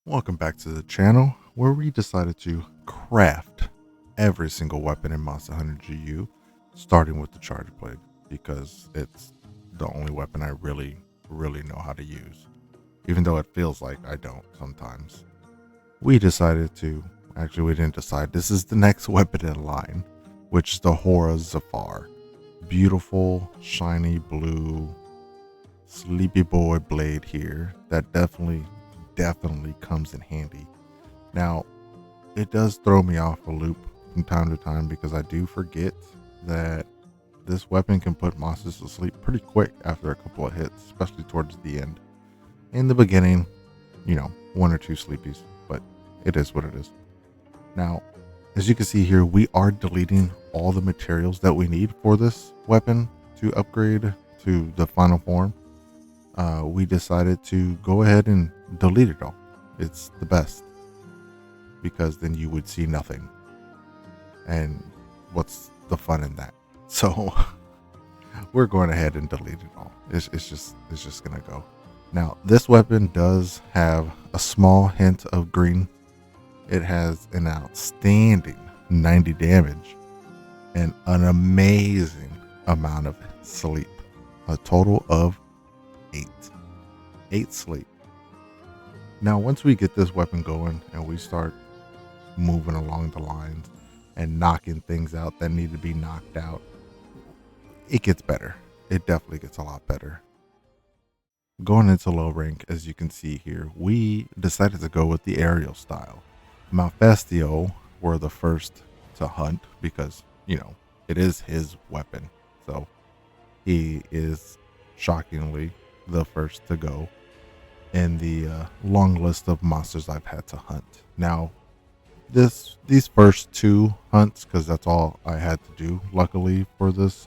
Welcome back to the channel where we decided to craft every single weapon in Monster Hunter GU, starting with the Charge Blade, because it's the only weapon I really know how to use, even though it feels like I don't sometimes. We decided to, actually we didn't decide, this is the next weapon in line, which is the Hora Zofar. Beautiful, shiny blue, sleepy boy blade here that definitely comes in handy. Now, it does throw me off a loop from time to time because I do forget that this weapon can put monsters to sleep pretty quick after a couple of hits, especially towards the end. In the beginning, one or two sleepies, but it is what it is. Now, as you can see here, we are deleting all the materials that we need for this weapon to upgrade to the final form. We decided to go ahead and delete it all. It's the best, because then you would see nothing, and what's the fun in that? So we're going ahead and delete it all. It's just gonna go. Now, this weapon does have a small hint of green. It has an outstanding 90 damage and an amazing amount of sleep, a total of 8 sleep. Now, once we get this weapon going and we start moving along the lines and knocking things out that need to be knocked out, it gets better. It definitely gets a lot better. Going into low rank, as you can see here, we decided to go with the aerial style. Malfestio were the first to hunt because, it is his weapon. So he is shockingly the first to go in the long list of monsters I've had to hunt. Now, these first 2 hunts, because that's all I had to do, luckily, for this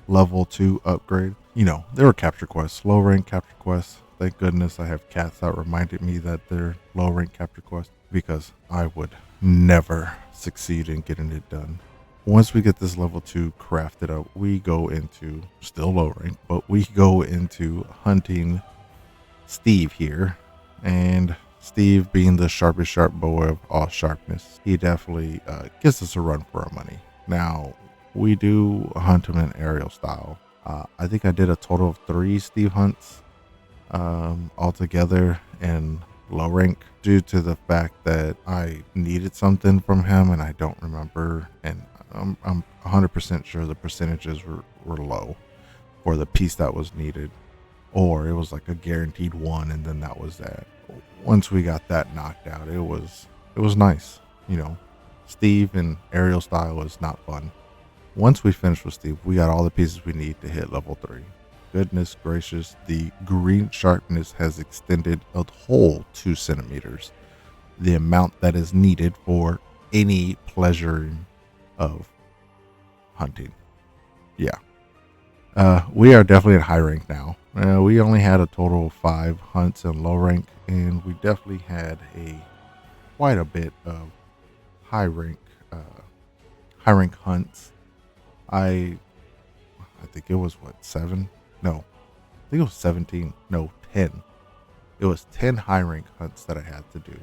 level 2 upgrade, they were capture quests, low rank capture quests. Thank goodness I have cats that reminded me that they're low rank capture quests, because I would never succeed in getting it done. Once we get this level 2 crafted up, we go into, still low rank, but we go into hunting Steve here. And Steve, being the sharpest sharp boy of all sharpness, he definitely gives us a run for our money. Now, we do hunt him in aerial style. I think I did a total of 3 Steve hunts altogether in low rank, due to the fact that I needed something from him and I don't remember, and I'm 100% sure the percentages were low for the piece that was needed, or it was like a guaranteed one, and then that was that. Once we got that knocked out, it was nice. Steve in aerial style is not fun. Once we finished with Steve, we got all the pieces we need to hit level 3. Goodness gracious, the green sharpness has extended a whole 2 centimeters, the amount that is needed for any pleasuring of hunting. Yeah. We are definitely at high rank now. We only had a total of 5 hunts in low rank, and we definitely had quite a bit of high rank hunts. I think it was 7? No, I think it was 17. No, 10. It was 10 high rank hunts that I had to do,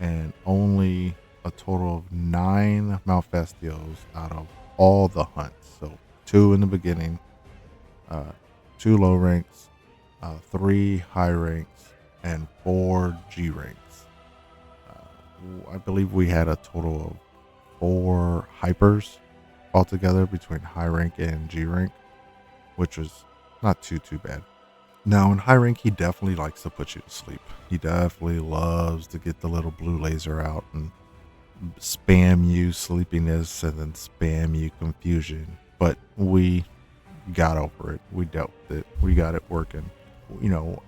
and only a total of 9 Malfestios out of all the hunts. So 2 in the beginning, 2 low ranks, 3 high ranks, and 4 G ranks. I believe we had a total of 4 hypers altogether between high rank and G rank, which was not too bad. Now, in high rank, he definitely likes to put you to sleep. He definitely loves to get the little blue laser out and spam you sleepiness and then spam you confusion. But we got over it. We dealt with it. We got it working.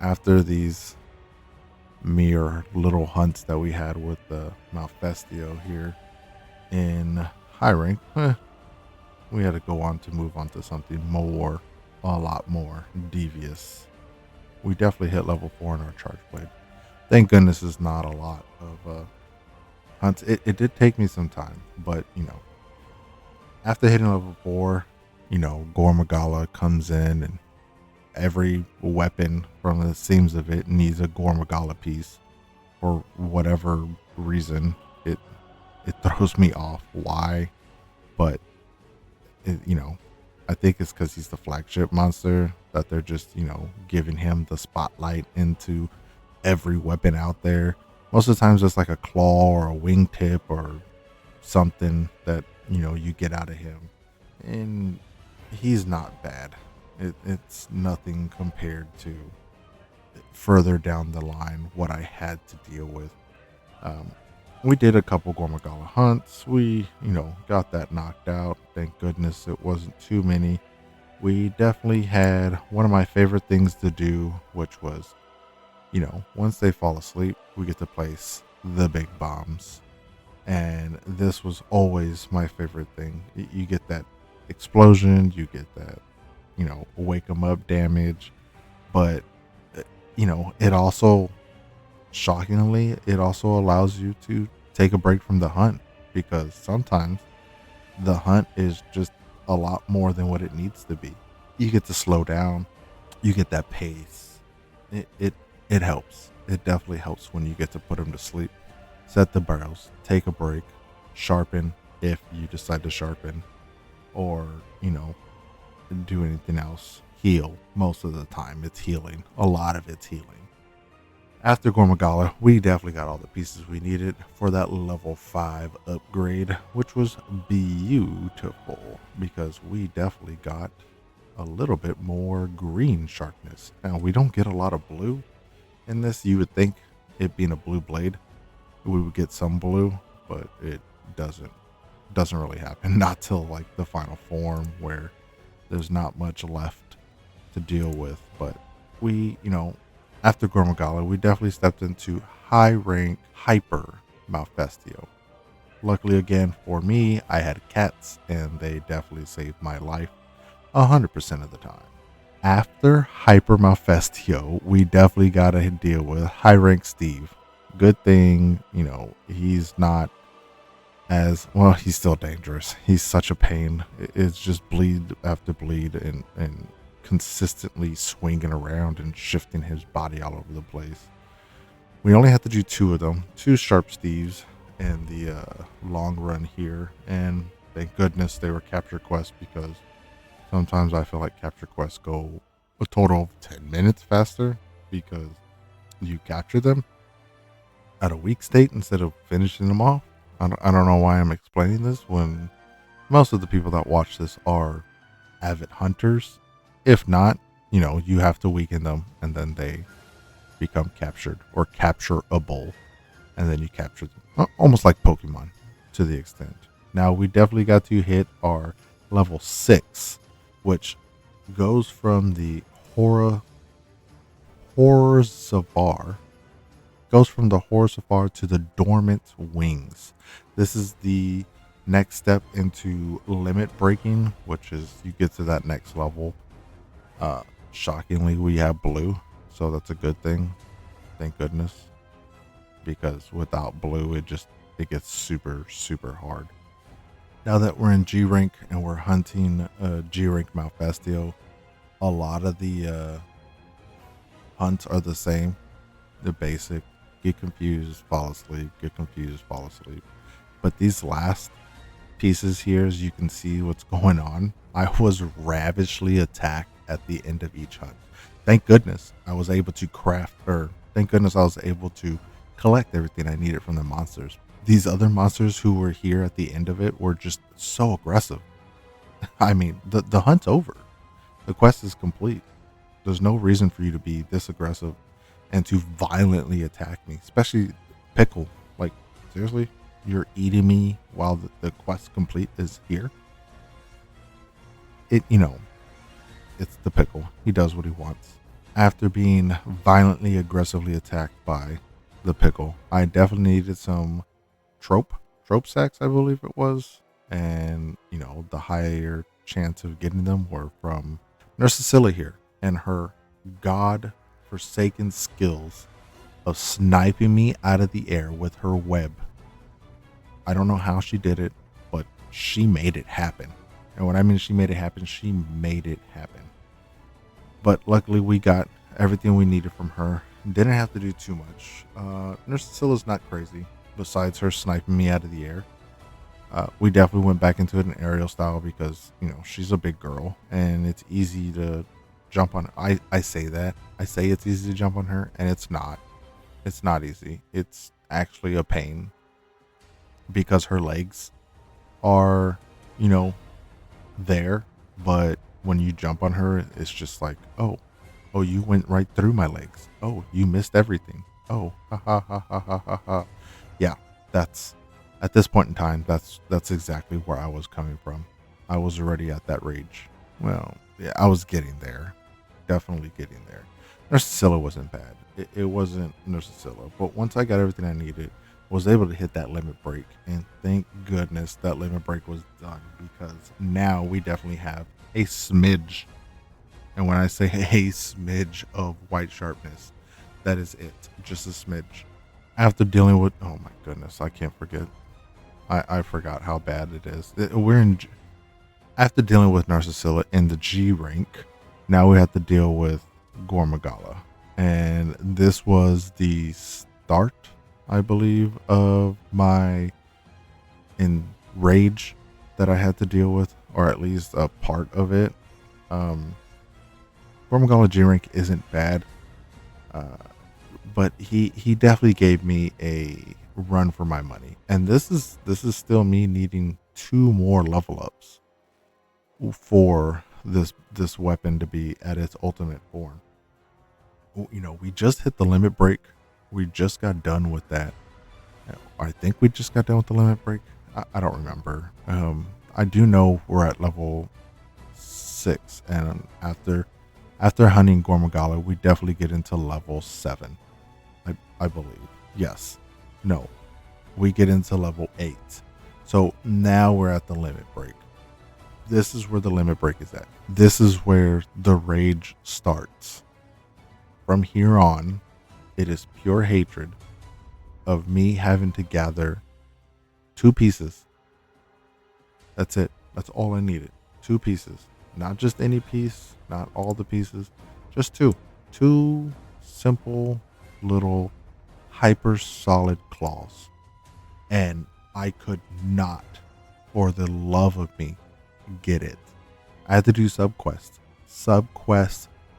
After these mere little hunts that we had with the Malfestio here in high rank, we had to go on to move on to something a lot more devious. We definitely hit level 4 in our charge blade. Thank goodness it's not a lot of hunts. It did take me some time, but after hitting level 4, Gormagala comes in, and every weapon from the seams of it needs a Gormagala piece. for whatever reason. It it throws me off. Why? But I think it's because he's the flagship monster that they're just giving him the spotlight into every weapon out there. Most of the times it's like a claw or a wingtip or something that you get out of him, and he's not bad. It's nothing compared to further down the line what I had to deal with. Um, we did a couple Gormagala hunts. We, got that knocked out. Thank goodness it wasn't too many. We definitely had one of my favorite things to do, which was, once they fall asleep, we get to place the big bombs. And this was always my favorite thing. You get that explosion, you get that, wake them up damage. But, it also, shockingly, it also allows you to take a break from the hunt, because sometimes the hunt is just a lot more than what it needs to be. You get to slow down, you get that pace. It helps. It definitely helps when you get to put them to sleep. Set the barrels, take a break, sharpen if you decide to sharpen, or do anything else. Heal. Most of the time it's healing. A lot of it's healing. After Gormagala, we definitely got all the pieces we needed for that level 5 upgrade, which was beautiful because we definitely got a little bit more green sharpness. Now, we don't get a lot of blue in this. You would think it being a blue blade, we would get some blue, but it doesn't really happen. Not till like the final form where there's not much left to deal with. But we, after Gormagala, we definitely stepped into high rank hyper Malfestio. Luckily again for me, I had cats and they definitely saved my life 100% of the time. After hyper Malfestio, we definitely got to deal with high rank Steve. Good thing, he's not as well. He's still dangerous. He's such a pain. It's just bleed after bleed and consistently swinging around and shifting his body all over the place. We only had to do 2 of them, 2 sharp Steves in the long run here, and thank goodness they were capture quests, because sometimes I feel like capture quests go a total of 10 minutes faster because you capture them at a weak state instead of finishing them off. I don't know why I'm explaining this when most of the people that watch this are avid hunters. If not, you have to weaken them and then they become captured or capturable, and then you capture them. Almost like Pokemon to the extent. Now, we definitely got to hit our level 6, which goes from the Zofar, to the Dormant Wings. This is the next step into limit breaking, which is you get to that next level. Shockingly, we have blue, so that's a good thing. Thank goodness, because without blue, it gets super, super hard. Now that we're in G rank and we're hunting G rank Malfestio, a lot of the hunts are the same. The basic: get confused, fall asleep, get confused, fall asleep. But these last pieces here, as you can see what's going on, I was ravishly attacked at the end of each hunt. Thank goodness I was able to collect everything I needed from the monsters. These other monsters who were here at the end of it were just so aggressive. I mean, the hunt's over. The quest is complete. There's no reason for you to be this aggressive and to violently attack me, especially Pickle. Like, seriously? You're eating me while the quest complete is here? It's the Pickle. He does what he wants. After being violently, aggressively attacked by the Pickle, I definitely needed some trope sacks, I believe it was. And, the higher chance of getting them were from Nurse Cecilia here and her god-forsaken skills of sniping me out of the air with her web. I don't know how she did it, but she made it happen. And when I mean she made it happen, she made it happen. But luckily we got everything we needed from her, Didn't have to do too much. Nurse Scylla's not crazy. Besides her sniping me out of the air, we definitely went back into an aerial style because she's a big girl and it's easy to jump on. I say that I say it's easy to jump on her, and it's not. It's not easy. It's actually a pain because her legs are, you know, there, but when you jump on her, it's just like, oh, you went right through my legs. Oh, you missed everything. Oh, ha ha ha ha ha ha ha. Yeah, that's at this point in time, that's exactly where I was coming from. I was already at that rage. Well, yeah, I was getting there, definitely getting there. Narcissilla wasn't bad. It wasn't Narcissilla, but once I got everything I needed, was able to hit that limit break, and thank goodness that limit break was done because now we definitely have a smidge, and when I say a smidge of white sharpness, that is it, just a smidge. After dealing with, oh my goodness, I can't forget. I forgot how bad it is. We're in after dealing with Narcissilla in the G rank. Now we have to deal with Gormagala, and this was the start, I believe, of my enrage that I had to deal with, or at least a part of it. Um, Gormagala G rank isn't bad, but he definitely gave me a run for my money, and this is still me needing 2 more level ups for this weapon to be at its ultimate form. We just hit the limit break. We just got done with that. I think we just got done with the limit break. I don't remember. I do know we're at level 6, and after hunting Gormagala, we definitely get into level 7. I believe. Yes. No. We get into level 8. So now we're at the limit break. This is where the limit break is at. This is where the rage starts. From here on, it is pure hatred of me having to gather 2 pieces. That's it. That's all I needed. 2 pieces. Not just any piece, not all the pieces, just 2. 2 simple little hyper solid claws. And I could not, for the love of me, get it. I had to do subquest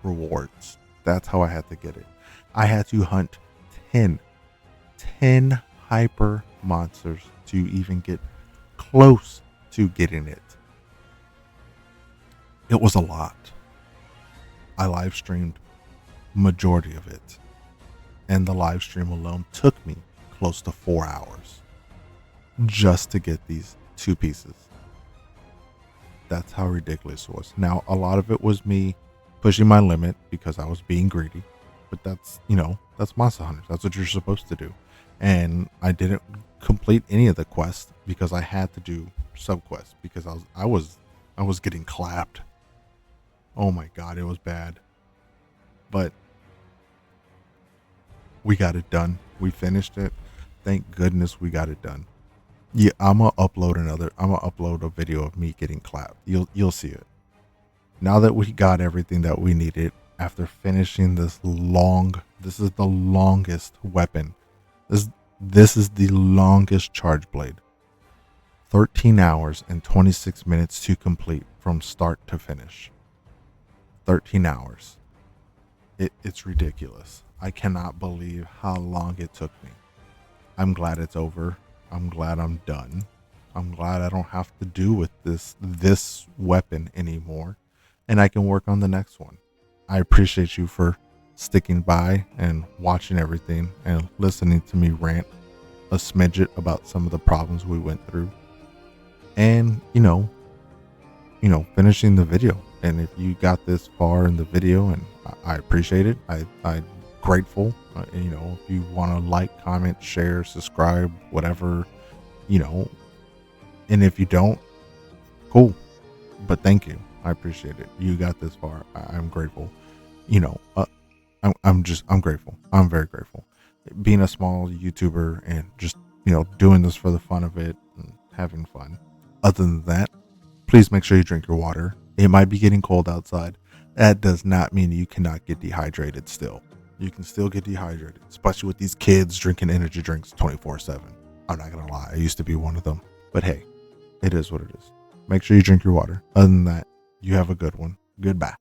rewards. That's how I had to get it. I had to hunt 10 hyper monsters to even get close to getting it. It was a lot. I live streamed majority of it, and the live stream alone took me close to 4 hours just to get these 2 pieces. That's how ridiculous it was. Now, a lot of it was me pushing my limit because I was being greedy, but that's Monster Hunters. That's what you're supposed to do. And I didn't complete any of the quests because I had to do subquests because I was getting clapped. Oh my god, it was bad. But we got it done. We finished it. Thank goodness we got it done. Yeah, I'm gonna upload a video of me getting clapped. You'll see it. Now that we got everything that we needed after finishing this is the longest weapon. This is the longest charge blade. 13 hours and 26 minutes to complete from start to finish. 13 hours. It's ridiculous. I cannot believe how long it took me. I'm glad it's over. I'm glad I'm done. I'm glad I don't have to do with this weapon anymore, and I can work on the next one. I appreciate you for sticking by and watching everything and listening to me rant a smidget about some of the problems we went through, and finishing the video. And if you got this far in the video, and I appreciate it, I'm grateful. If you want to like, comment, share, subscribe, whatever, and if you don't, cool, but thank you. I appreciate it. You got this far. I'm grateful. I'm grateful. I'm very grateful. Being a small YouTuber and just, doing this for the fun of it and having fun. Other than that, please make sure you drink your water. It might be getting cold outside. That does not mean you cannot get dehydrated still. You can still get dehydrated, especially with these kids drinking energy drinks 24/7. I'm not going to lie. I used to be one of them. But hey, it is what it is. Make sure you drink your water. Other than that, you have a good one. Goodbye.